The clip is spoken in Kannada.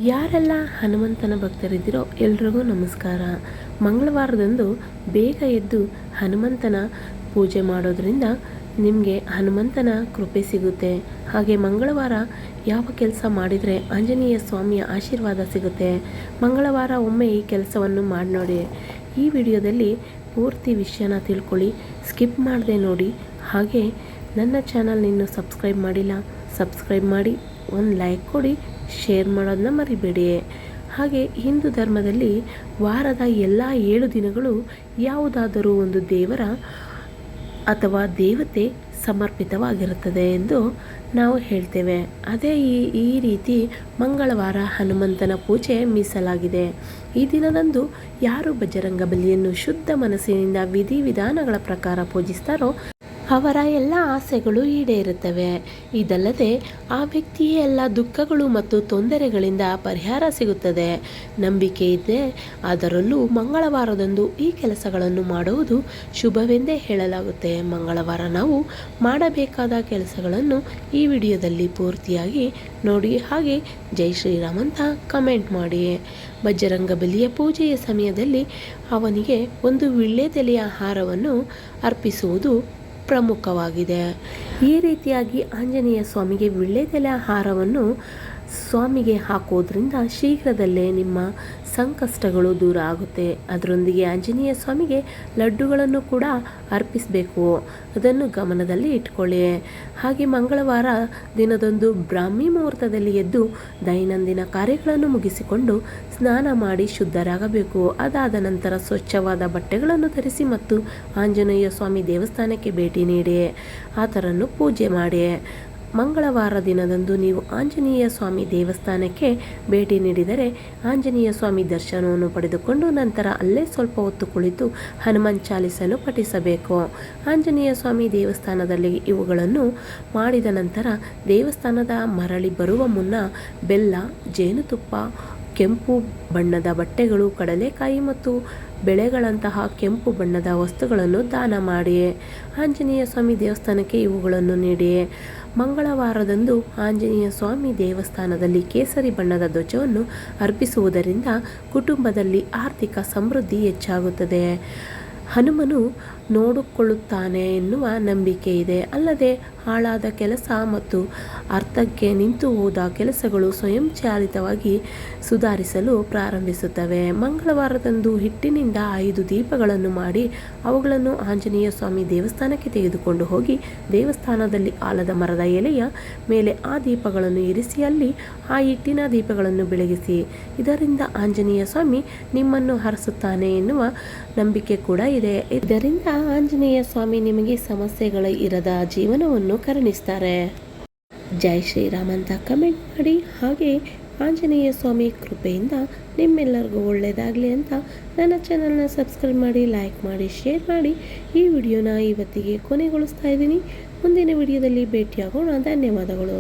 ಯಾರೆಲ್ಲ ಹನುಮಂತನ ಭಕ್ತರಿದ್ದೀರೋ ಎಲ್ರಿಗೂ ನಮಸ್ಕಾರ. ಮಂಗಳವಾರದಂದು ಬೇಗ ಎದ್ದು ಹನುಮಂತನ ಪೂಜೆ ಮಾಡೋದ್ರಿಂದ ನಿಮಗೆ ಹನುಮಂತನ ಕೃಪೆ ಸಿಗುತ್ತೆ. ಹಾಗೆ ಮಂಗಳವಾರ ಯಾವ ಕೆಲಸ ಮಾಡಿದರೆ ಆಂಜನೇಯ ಸ್ವಾಮಿಯ ಆಶೀರ್ವಾದ ಸಿಗುತ್ತೆ. ಮಂಗಳವಾರ ಒಮ್ಮೆ ಈ ಕೆಲಸವನ್ನು ಮಾಡಿ ನೋಡಿ. ಈ ವಿಡಿಯೋದಲ್ಲಿ ಪೂರ್ತಿ ವಿಷಯನ ತಿಳ್ಕೊಳ್ಳಿ, ಸ್ಕಿಪ್ ಮಾಡದೆ ನೋಡಿ. ಹಾಗೆ ನನ್ನ ಚಾನಲ್ ಇನ್ನೂ ಸಬ್ಸ್ಕ್ರೈಬ್ ಮಾಡಿಲ್ಲ, ಸಬ್ಸ್ಕ್ರೈಬ್ ಮಾಡಿ, ಒಂದು ಲೈಕ್ ಕೊಡಿ, ಶೇರ್ ಮಾಡೋದನ್ನ ಮರಿಬೇಡಿ. ಹಾಗೆ ಹಿಂದೂ ಧರ್ಮದಲ್ಲಿ ವಾರದ ಎಲ್ಲ 7 ದಿನಗಳು ಯಾವುದಾದರೂ ಒಂದು ದೇವರ ಅಥವಾ ದೇವತೆ ಸಮರ್ಪಿತವಾಗಿರುತ್ತದೆ ಎಂದು ನಾವು ಹೇಳ್ತೇವೆ. ಅದೇ ಈ ರೀತಿ ಮಂಗಳವಾರ ಹನುಮಂತನ ಪೂಜೆ ಮೀಸಲಾಗಿದೆ. ಈ ದಿನದಂದು ಯಾರು ಬಜರಂಗ ಬಲಿಯನ್ನು ಶುದ್ಧ ಮನಸ್ಸಿನಿಂದ ವಿಧಿವಿಧಾನಗಳ ಪ್ರಕಾರ ಪೂಜಿಸ್ತಾರೋ ಅವರ ಎಲ್ಲ ಆಸೆಗಳು ಈಡೇರುತ್ತವೆ. ಇದಲ್ಲದೆ ಆ ವ್ಯಕ್ತಿಯ ಎಲ್ಲ ದುಃಖಗಳು ಮತ್ತು ತೊಂದರೆಗಳಿಂದ ಪರಿಹಾರ ಸಿಗುತ್ತದೆ. ನಂಬಿಕೆ ಇದೆ, ಅದರಲ್ಲೂ ಮಂಗಳವಾರದಂದು ಈ ಕೆಲಸಗಳನ್ನು ಮಾಡುವುದು ಶುಭವೆಂದೇ ಹೇಳಲಾಗುತ್ತೆ. ಮಂಗಳವಾರ ನಾವು ಮಾಡಬೇಕಾದ ಕೆಲಸಗಳನ್ನು ಈ ವಿಡಿಯೋದಲ್ಲಿ ಪೂರ್ತಿಯಾಗಿ ನೋಡಿ. ಹಾಗೆ ಜೈ ಶ್ರೀರಾಮ್ ಅಂತ ಕಮೆಂಟ್ ಮಾಡಿ. ಬಜರಂಗ ಬಲಿಯ ಪೂಜೆಯ ಸಮಯದಲ್ಲಿ ಅವನಿಗೆ ಒಂದು ವೀಳ್ಯದೆಲೆಯ ಹಾರವನ್ನು ಅರ್ಪಿಸುವುದು ಪ್ರಮುಖವಾಗಿದೆ. ಈ ರೀತಿಯಾಗಿ ಆಂಜನೇಯ ಸ್ವಾಮಿಗೆ ವೀಳ್ಯದೆಲೆ ಹಾರವನ್ನು ಸ್ವಾಮಿಗೆ ಹಾಕೋದ್ರಿಂದ ಶೀಘ್ರದಲ್ಲೇ ನಿಮ್ಮ ಸಂಕಷ್ಟಗಳು ದೂರ ಆಗುತ್ತೆ. ಅದರೊಂದಿಗೆ ಆಂಜನೇಯ ಸ್ವಾಮಿಗೆ ಲಡ್ಡುಗಳನ್ನು ಕೂಡ ಅರ್ಪಿಸಬೇಕು, ಅದನ್ನು ಗಮನದಲ್ಲಿ ಇಟ್ಕೊಳ್ಳಿ. ಹಾಗೆ ಮಂಗಳವಾರ ದಿನದಂದು ಬ್ರಾಹ್ಮಿ ಮುಹೂರ್ತದಲ್ಲಿ ಎದ್ದು ದೈನಂದಿನ ಕಾರ್ಯಗಳನ್ನು ಮುಗಿಸಿಕೊಂಡು ಸ್ನಾನ ಮಾಡಿ ಶುದ್ಧರಾಗಬೇಕು. ಅದಾದ ನಂತರ ಸ್ವಚ್ಛವಾದ ಬಟ್ಟೆಗಳನ್ನು ಧರಿಸಿ ಮತ್ತು ಆಂಜನೇಯ ಸ್ವಾಮಿ ದೇವಸ್ಥಾನಕ್ಕೆ ಭೇಟಿ ನೀಡಿ ಆತನನ್ನು ಪೂಜೆ ಮಾಡಿ. ಮಂಗಳವಾರ ದಿನದಂದು ನೀವು ಆಂಜನೇಯ ಸ್ವಾಮಿ ದೇವಸ್ಥಾನಕ್ಕೆ ಭೇಟಿ ನೀಡಿದರೆ ಆಂಜನೇಯ ಸ್ವಾಮಿ ದರ್ಶನವನ್ನು ಪಡೆದುಕೊಂಡು ನಂತರ ಅಲ್ಲೇ ಸ್ವಲ್ಪ ಹೊತ್ತು ಕುಳಿತು ಹನುಮಾನ್ ಚಾಲಿಸನ್ನು ಪಠಿಸಬೇಕು. ಆಂಜನೇಯ ಸ್ವಾಮಿ ದೇವಸ್ಥಾನದಲ್ಲಿ ಇವುಗಳನ್ನು ಮಾಡಿದ ನಂತರ ದೇವಸ್ಥಾನದ ಮರಳಿ ಬರುವ ಮುನ್ನ ಬೆಲ್ಲ, ಜೇನುತುಪ್ಪ, ಕೆಂಪು ಬಣ್ಣದ ಬಟ್ಟೆಗಳು, ಕಡಲೆಕಾಯಿ ಮತ್ತು ಬೆಳೆಗಳಂತಹ ಕೆಂಪು ಬಣ್ಣದ ವಸ್ತುಗಳನ್ನು ದಾನ ಮಾಡಿ. ಆಂಜನೇಯ ಸ್ವಾಮಿ ದೇವಸ್ಥಾನಕ್ಕೆ ಇವುಗಳನ್ನು ನೀಡಿ. ಮಂಗಳವಾರದಂದು ಆಂಜನೇಯ ಸ್ವಾಮಿ ದೇವಸ್ಥಾನದಲ್ಲಿ ಕೇಸರಿ ಬಣ್ಣದ ಧ್ವಜವನ್ನು ಅರ್ಪಿಸುವುದರಿಂದ ಕುಟುಂಬದಲ್ಲಿ ಆರ್ಥಿಕ ಸಮೃದ್ಧಿ ಹೆಚ್ಚಾಗುತ್ತದೆ. ಹನುಮನು ನೋಡಿಕೊಳ್ಳುತ್ತಾನೆ ಎನ್ನುವ ನಂಬಿಕೆ ಇದೆ. ಅಲ್ಲದೆ ಹಾಳಾದ ಕೆಲಸ ಮತ್ತು ಅರ್ಥಕ್ಕೆ ನಿಂತು ಹೋದ ಕೆಲಸಗಳು ಸ್ವಯಂಚಾಲಿತವಾಗಿ ಸುಧಾರಿಸಲು ಪ್ರಾರಂಭಿಸುತ್ತವೆ. ಮಂಗಳವಾರದಂದು ಹಿಟ್ಟಿನಿಂದ 5 ದೀಪಗಳನ್ನು ಮಾಡಿ ಅವುಗಳನ್ನು ಆಂಜನೇಯ ಸ್ವಾಮಿ ದೇವಸ್ಥಾನಕ್ಕೆ ತೆಗೆದುಕೊಂಡು ಹೋಗಿ ದೇವಸ್ಥಾನದಲ್ಲಿ ಆಲದ ಮರದ ಎಲೆಯ ಮೇಲೆ ಆ ದೀಪಗಳನ್ನು ಇರಿಸಿ ಅಲ್ಲಿ ಆ ಹಿಟ್ಟಿನ ದೀಪಗಳನ್ನು ಬೆಳಗಿಸಿ. ಇದರಿಂದ ಆಂಜನೇಯ ಸ್ವಾಮಿ ನಿಮ್ಮನ್ನು ಹರಸುತ್ತಾನೆ ಎನ್ನುವ ನಂಬಿಕೆ ಕೂಡ ಇದೆ. ಇದರಿಂದ ಆಂಜನೇಯ ಸ್ವಾಮಿ ನಿಮಗೆ ಸಮಸ್ಯೆಗಳು ಇರದ ಜೀವನವನ್ನು ಕರುಣಿಸ್ತಾರೆ. ಜೈ ಶ್ರೀರಾಮ್ ಅಂತ ಕಮೆಂಟ್ ಮಾಡಿ. ಹಾಗೆ ಆಂಜನೇಯ ಸ್ವಾಮಿ ಕೃಪೆಯಿಂದ ನಿಮ್ಮೆಲ್ಲರಿಗೂ ಒಳ್ಳೆಯದಾಗಲಿ ಅಂತ ನನ್ನ ಚಾನಲ್ನ ಸಬ್ಸ್ಕ್ರೈಬ್ ಮಾಡಿ, ಲೈಕ್ ಮಾಡಿ, ಶೇರ್ ಮಾಡಿ. ಈ ವಿಡಿಯೋನ ಇವತ್ತಿಗೆ ಕೊನೆಗೊಳಿಸ್ತಾ ಇದ್ದೀನಿ. ಮುಂದಿನ ವಿಡಿಯೋದಲ್ಲಿ ಭೇಟಿಯಾಗೋಣ. ಧನ್ಯವಾದಗಳು.